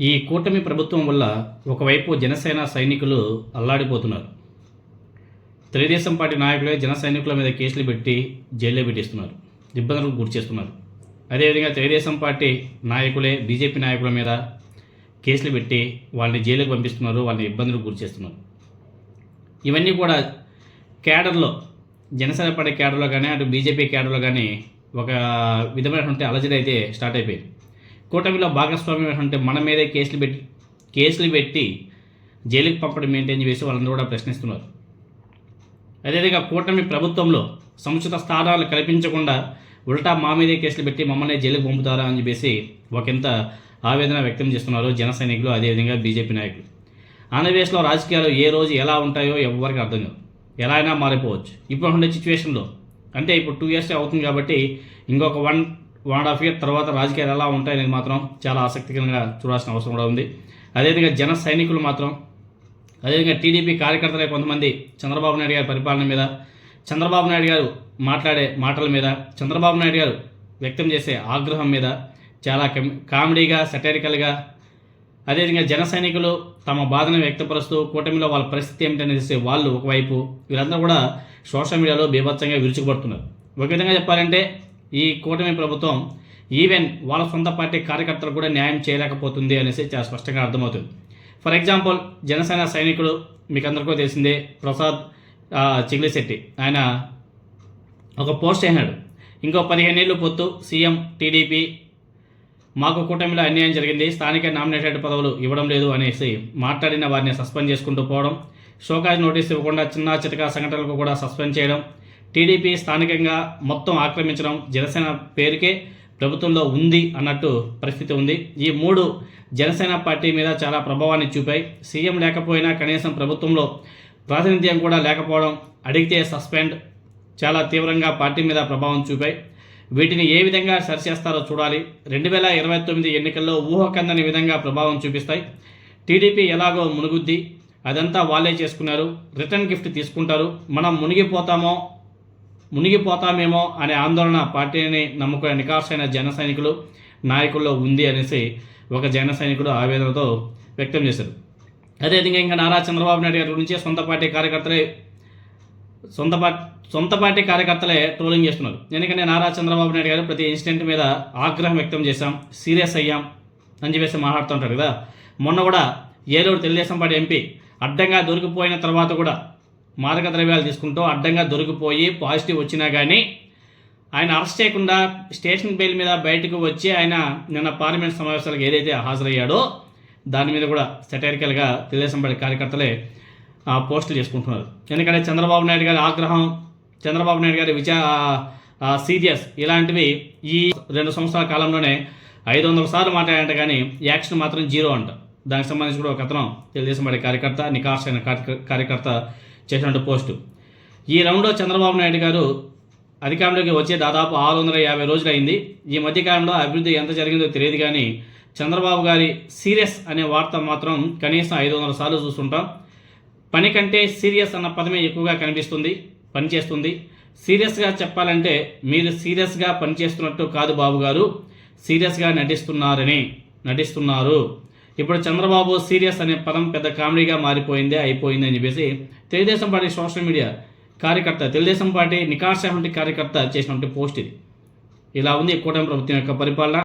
ఈ కూటమి ప్రభుత్వం వల్ల ఒకవైపు జనసేన సైనికులు అల్లాడిపోతున్నారు. తెలుగుదేశం పార్టీ నాయకులే జన సైనికుల మీద కేసులు పెట్టి జైల్లో పెట్టిస్తున్నారు, ఇబ్బందులకు గురి చేస్తున్నారు. అదేవిధంగా తెలుగుదేశం పార్టీ నాయకులే బీజేపీ నాయకుల మీద కేసులు పెట్టి వాళ్ళని జైలుకు పంపిస్తున్నారు, వాళ్ళని ఇబ్బందులకు గురి చేస్తున్నారు. ఇవన్నీ కూడా కేడర్లో, జనసేన పార్టీ కేడర్లో కానీ అటు బీజేపీ కేడర్లో కానీ ఒక విధమైనటువంటి అలజడి అయితే స్టార్ట్ అయిపోయింది. కూటమిలో భాగస్వామ్యం అంటే మన మీదే కేసులు పెట్టి జైలుకి పంపడం ఏంటని చెప్పేసి వాళ్ళందరూ కూడా ప్రశ్నిస్తున్నారు. అదేవిధంగా కూటమి ప్రభుత్వంలో సముచిత స్థానాలు కల్పించకుండా ఉల్టా మా మీదే కేసులు పెట్టి మమ్మల్ని జైలుకి పంపుతారా అని చెప్పేసి ఒకంత ఆవేదన వ్యక్తం చేస్తున్నారు జన సైనికులు, అదేవిధంగా బీజేపీ నాయకులు. ఆంధ్రప్రదేశ్లో రాజకీయాలు ఏ రోజు ఎలా ఉంటాయో ఎవరికి అర్థం కాదు, ఎలా అయినా మారిపోవచ్చు. ఇప్పుడు ఉండే సిచ్యువేషన్లో అంటే ఇప్పుడు 2 years అవుతుంది కాబట్టి ఇంకొక 1.5 year తర్వాత రాజకీయాలు ఎలా ఉంటాయనేది మాత్రం చాలా ఆసక్తికరంగా చూడాల్సిన అవసరం కూడా ఉంది. అదేవిధంగా జన సైనికులు మాత్రం, అదేవిధంగా టీడీపీ కార్యకర్తలే కొంతమంది చంద్రబాబు నాయుడు గారి పరిపాలన మీద, చంద్రబాబు నాయుడు గారు మాట్లాడే మాటల మీద, చంద్రబాబు నాయుడు గారు వ్యక్తం చేసే ఆగ్రహం మీద చాలా కామెడీగా, సెటరికల్గా, అదేవిధంగా జన సైనికులు తమ బాధను వ్యక్తపరుస్తూ కూటమిలో వాళ్ళ పరిస్థితి ఏమిటనేసి వాళ్ళు ఒకవైపు, వీళ్ళందరూ కూడా సోషల్ మీడియాలో బీభత్సంగా విరుచుకుపడుతున్నారు. ఒక విధంగా చెప్పాలంటే ఈ కూటమి ప్రభుత్వం ఈవెన్ వాళ్ళ సొంత పార్టీ కార్యకర్తలు కూడా న్యాయం చేయలేకపోతుంది అనేసి చాలా స్పష్టంగా అర్థమవుతుంది. ఫర్ ఎగ్జాంపుల్ జనసేన సైనికుడు మీకు అందరికీ తెలిసిందే ప్రసాద్ చిగిలిశెట్టి, ఆయన ఒక పోస్ట్ అయినాడు, ఇంకో 15 ఏళ్ళు పొత్తు సీఎం టీడీపీ, మాకు కూటమిలో అన్యాయం జరిగింది, స్థానిక నామినేటెడ్ పదవులు ఇవ్వడం లేదు అనేసి మాట్లాడిన వారిని సస్పెండ్ చేసుకుంటూ పోవడం, షోకాజ్ నోటీస్ ఇవ్వకుండా చిన్న చితకా సంఘటనలకు కూడా సస్పెండ్ చేయడం, టీడీపీ స్థానికంగా మొత్తం ఆక్రమించడం, జనసేన పేరుకే ప్రభుత్వంలో ఉంది అన్నట్టు పరిస్థితి ఉంది. ఈ 3 జనసేన పార్టీ మీద చాలా ప్రభావాన్ని చూపాయి. సీఎం లేకపోయినా కనీసం ప్రభుత్వంలో ప్రాతినిధ్యం కూడా లేకపోవడం, అడిగితే సస్పెండ్, చాలా తీవ్రంగా పార్టీ మీద ప్రభావం చూపాయి. వీటిని ఏ విధంగా సరిచేస్తారో చూడాలి. 2029 ఎన్నికల్లో ఊహకందని విధంగా ప్రభావం చూపిస్తాయి. టీడీపీ ఎలాగో మునుగుద్ది, అదంతా వాళ్ళే చేసుకున్నారు, రిటర్న్ గిఫ్ట్ తీసుకుంటారు, మనం మునిగిపోతామేమో అనే ఆందోళన పార్టీని నమ్ముకునే నికార్సైన జన సైనికులు నాయకుల్లో ఉంది అనేసి ఒక జన సైనికుడు ఆవేదనతో వ్యక్తం చేశారు. అదేవిధంగా ఇంకా నారా చంద్రబాబు నాయుడు గారి గురించి సొంత పార్టీ కార్యకర్తలే ట్రోలింగ్ చేస్తున్నారు. ఎందుకంటే నారా చంద్రబాబు నాయుడు గారు ప్రతి ఇన్సిడెంట్ మీద ఆగ్రహం వ్యక్తం చేశాం, సీరియస్ అయ్యాం అని చెప్పేసి మాట్లాడుతుంటారు కదా. మొన్న కూడా ఏలూరు తెలుగుదేశం పార్టీ ఎంపీ అడ్డంగా దొరికిపోయిన తర్వాత కూడా మాదక ద్రవ్యాలు తీసుకుంటూ అడ్డంగా దొరికిపోయి పాజిటివ్ వచ్చినా కానీ ఆయన అరెస్ట్ చేయకుండా స్టేషన్ బెయిల్ మీద బయటకు వచ్చి ఆయన నిన్న పార్లమెంట్ సమావేశాలకు ఏదైతే హాజరయ్యాడో దాని మీద కూడా సెటరికల్గా తెలుగుదేశం పార్టీ కార్యకర్తలే పోస్టులు చేసుకుంటున్నారు. ఎందుకంటే చంద్రబాబు నాయుడు గారి ఆగ్రహం, చంద్రబాబు నాయుడు గారి సీరియస్ ఇలాంటివి ఈ 2 సంవత్సరాల కాలంలోనే 500 సార్లు మాట్లాడంట, కానీ యాక్షన్ మాత్రం 0 అంట. దానికి సంబంధించి కూడా ఒక అతను తెలుగుదేశం పార్టీ కార్యకర్త, నికార్సైన కార్యకర్త చేసినట్టు పోస్టు. ఈ రౌండ్లో చంద్రబాబు నాయుడు గారు అధికారంలోకి వచ్చే దాదాపు 650 రోజులు అయింది. ఈ మధ్యకాలంలో అభివృద్ధి ఎంత జరిగిందో తెలియదు, కానీ చంద్రబాబు గారి సీరియస్ అనే వార్త మాత్రం కనీసం 500 సార్లు చూస్తుంటాం. పని కంటే సీరియస్ అన్న పదమే ఎక్కువగా పనిచేస్తుంది. సీరియస్గా చెప్పాలంటే మీరు సీరియస్గా పనిచేస్తున్నట్టు కాదు బాబు గారు, సీరియస్గా నటిస్తున్నారు. ఇప్పుడు చంద్రబాబు సీరియస్ అనే పదం పెద్ద కామెడీగా అయిపోయింది అని చెప్పేసి తెలుగుదేశం పార్టీ సోషల్ మీడియా కార్యకర్త, తెలుగుదేశం పార్టీ నికార్సైన కార్యకర్త చేసినటువంటి పోస్ట్ ఇది. ఇలా ఉంది కూటమి ప్రభుత్వం యొక్క పరిపాలన.